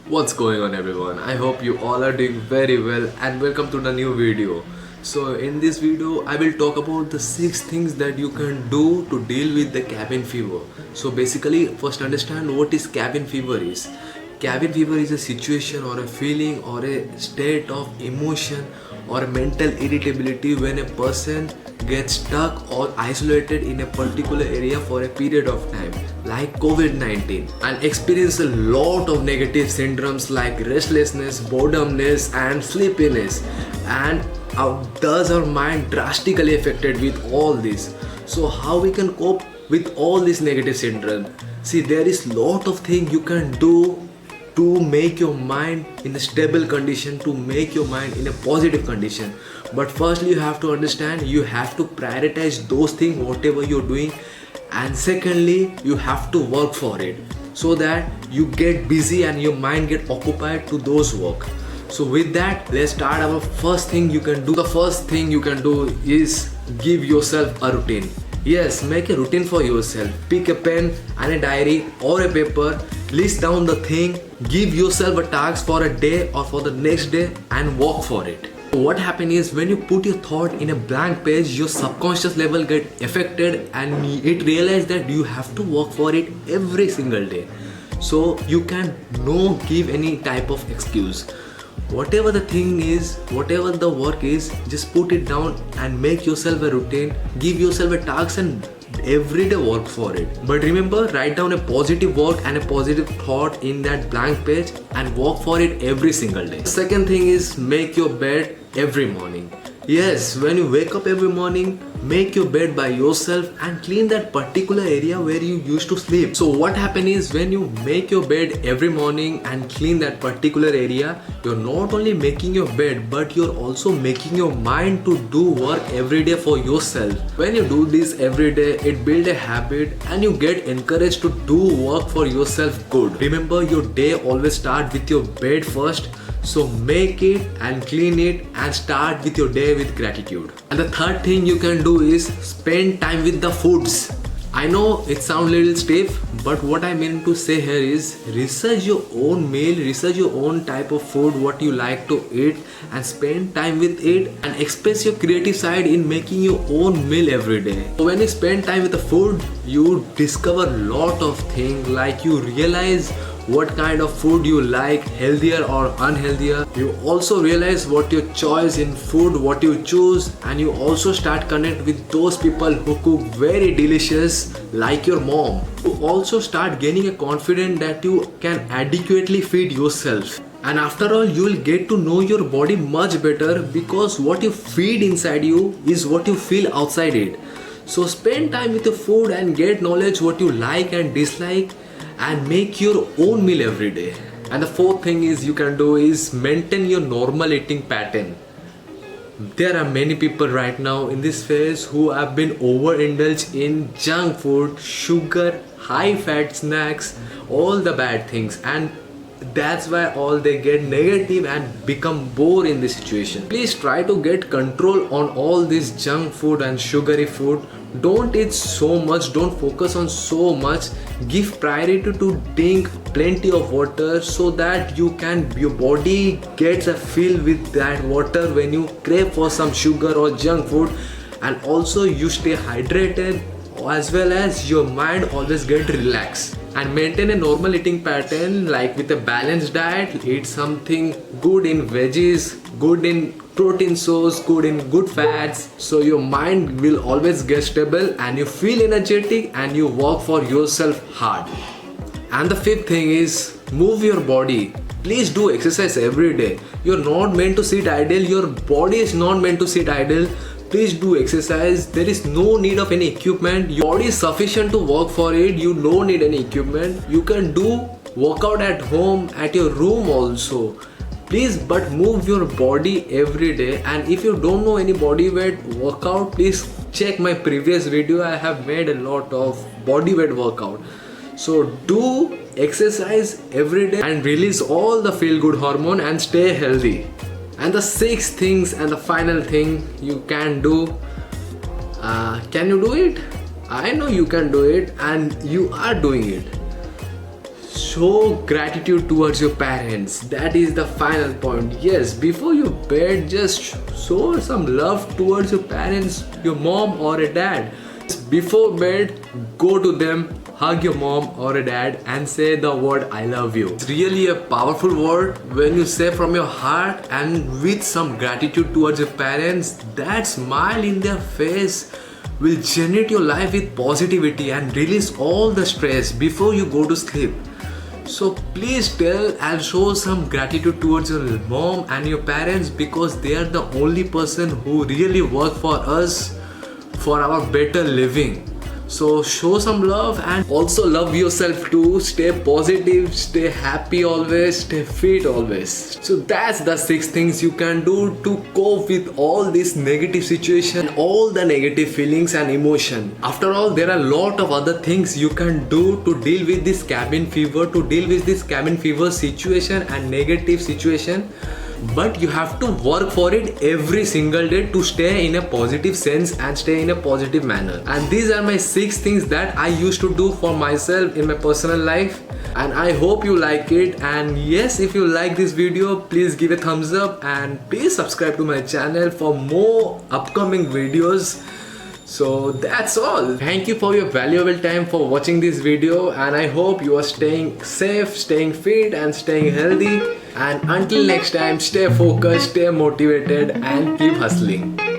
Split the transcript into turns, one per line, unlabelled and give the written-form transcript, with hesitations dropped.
What's going on everyone? I hope you all are doing very well and welcome to the new video. So in this video I will talk about the 6 things that you can do to deal with the cabin fever. So basically first understand what is cabin fever is. Cabin fever is a situation or a feeling or a state of emotion or mental irritability when a person gets stuck or isolated in a particular area for a period of time, like COVID-19, and experience a lot of negative syndromes like restlessness, boredomness and sleepiness, and thus our mind drastically affected with all this. So how we can cope with all this negative syndrome? See, there is lot of things you can do to make your mind in a stable condition, to make your mind in a positive condition. But firstly you have to understand, you have to prioritize those things whatever you're doing, and secondly you have to work for it so that you get busy and your mind get occupied to those work. So with that, let's start our first thing you can do. The first thing you can do is give yourself a routine. Yes, make a routine for yourself. Pick a pen and a diary or a paper, list down the thing, give yourself a task for a day or for the next day and work for it. What happens is when you put your thought in a blank page, your subconscious level get affected and it realizes that you have to work for it every single day. So you can no give any type of excuse. Whatever the thing is, whatever the work is, just put it down and make yourself a routine, give yourself a task and every day work for it. But remember, write down a positive work and a positive thought in that blank page and work for it every single day. Second thing is make your bed every morning. Yes, when you wake up every morning, make your bed by yourself and clean that particular area where you used to sleep. So what happens is when you make your bed every morning and clean that particular area, you're not only making your bed but you're also making your mind to do work every day for yourself. When you do this every day, it builds a habit and you get encouraged to do work for yourself good. Remember, your day always starts with your bed first. So make it and clean it and start with your day with gratitude. And the third thing you can do is spend time with the foods. I know it sounds a little stiff, but what I mean to say here is research your own meal, research your own type of food, what you like to eat, and spend time with it and express your creative side in making your own meal every day. So when you spend time with the food, you discover a lot of things, like you realize what kind of food you like, healthier or unhealthier. You also realize what your choice in food, what you choose, and you also start connect with those people who cook very delicious like your mom. You also start gaining a confidence that you can adequately feed yourself. And after all, you will get to know your body much better because what you feed inside you is what you feel outside it. So spend time with your food and get knowledge what you like and dislike and make your own meal every day. And the fourth thing is you can do is maintain your normal eating pattern. There are many people right now in this phase who have been overindulged in junk food, sugar, high fat snacks, all the bad things, and that's why all they get negative and become bored in this situation. Please try to get control on all this junk food and sugary food. Don't eat so much, don't focus on so much. Give priority to drink plenty of water so that your body gets a feel with that water when you crave for some sugar or junk food, and also you stay hydrated as well as your mind always get relaxed. And maintain a normal eating pattern, like with a balanced diet. Eat something good in veggies, good in protein source, good in good fats, so your mind will always get stable and you feel energetic and you work for yourself hard. And the fifth thing is move your body. Please do exercise every day. You're not meant to sit idle, your body is not meant to sit idle. Please do exercise. There is no need of any equipment. Your body is sufficient to work for it. You don't need any equipment. You can do workout at home, at your room also. Please but move your body every day. And if you don't know any body weight workout, please check my previous video. I have made a lot of body weight workout. So do exercise every day and release all the feel good hormone and stay healthy. And the sixth things and the final thing you can do, can you do it? I know you can do it and you are doing it. Show gratitude towards your parents. That is the final point. Yes, before you bed, just show some love towards your parents, your mom or a dad. Before bed, go to them, hug your mom or a dad and say the word I love you. It's really a powerful word when you say from your heart and with some gratitude towards your parents. That smile in their face will generate your life with positivity and release all the stress before you go to sleep. So please tell and show some gratitude towards your mom and your parents, because they are the only person who really work for us for our better living. So show some love and also love yourself too. Stay positive, stay happy always, stay fit always. So that's the 6 things you can do to cope with all this negative situation, all the negative feelings and emotion. After all, there are a lot of other things you can do to deal with this cabin fever, situation and negative situation. But you have to work for it every single day to stay in a positive sense and stay in a positive manner. And these are my 6 things that I used to do for myself in my personal life, and I hope you like it. And yes, if you like this video, please give a thumbs up and please subscribe to my channel for more upcoming videos. So that's all. Thank you for your valuable time for watching this video, and I hope you are staying safe, staying fit and staying healthy. And until next time, stay focused, stay motivated and keep hustling.